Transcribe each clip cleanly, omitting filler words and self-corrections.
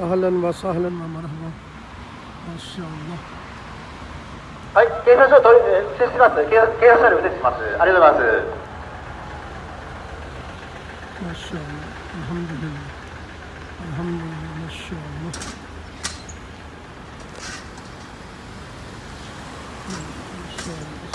अहलन व सहलन व मरहबा माशाअल्लाह। はい、警察署取り移します。警察車両移します。ありがとうございます。माशाअल्लाह अल्हम्दुलिल्लाह अल्हम्दुलिल्लाह माशाअल्लाह माशाअल्लाह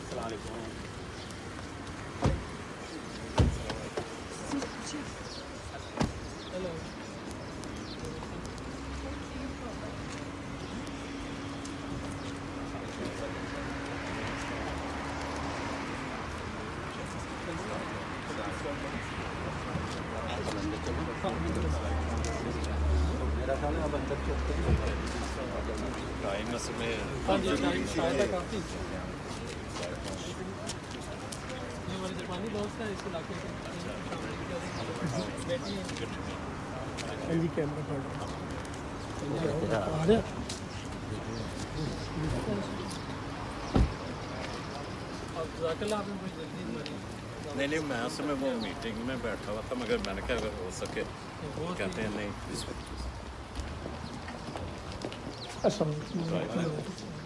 सुभान टाइम में हाँ जी टाइम शायद काफ़ी जापानी दोस्त है इस इलाके के। हाँ जी कैमरा पड़ रहा आ रहा नहीं नहीं, मैं उस समय वो मीटिंग में बैठा हुआ था, मगर मैंने कहा अगर हो सके कहते हैं नहीं। अस्सलाम वालेकुम।